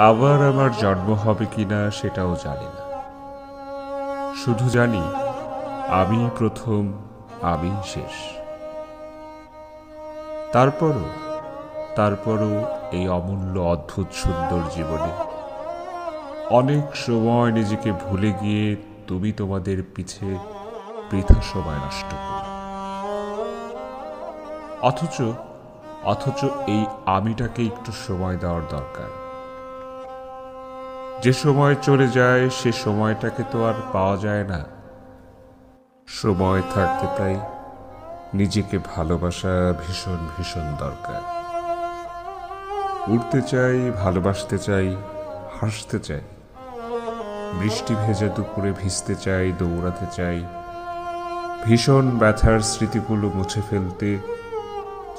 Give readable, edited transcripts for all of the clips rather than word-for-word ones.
আবার আমার জন্ম হবে কিনা সেটাও জানি না। শুধু জানি আমি প্রথম, আমি শেষ। তারপরও এই অমূল্য অদ্ভুত সুন্দর জীবনে অনেক সময় নিজেকে ভুলে গিয়ে তুমি তোমাদের পিছে বৃথা সময় নষ্ট করো। অথচ এই আমিটাকে একটু সময় দেওয়ার দরকার। যে সময় চলে যায় সে সময়টাকে তো আর পাওয়া যায় না। সময় থাকতে তাই নিজেকে ভালোবাসা ভীষণ ভীষণ দরকার। উড়তে চাই, ভালোবাসতে চাই, হাসতে চাই, বৃষ্টি ভেজা দুপুরে ভিজতে চাই, দৌড়াতে চাই, ভীষণ ব্যথার স্মৃতিগুলো মুছে ফেলতে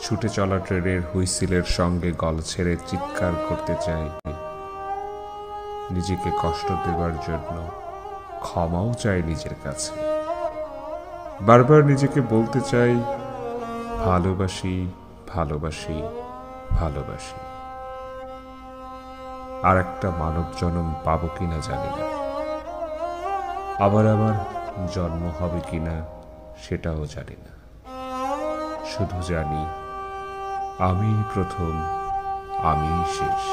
ছুটে চলা ট্রেনের হুইসেলের সঙ্গে গলা ছেড়ে চিৎকার করতে চাই, নিজেকে কষ্ট দেবার জন্য ক্ষমাও চাই নিজের কাছে। বারবার নিজেকে বলতে চাই ভালোবাসি, ভালোবাসি, ভালোবাসি। আর একটা মানব জন্ম পাবো কিনা জানি না, আবার আমার জন্ম হবে কিনা সেটাও জানি না। শুধু জানি আমি প্রথম, আমি শেষ।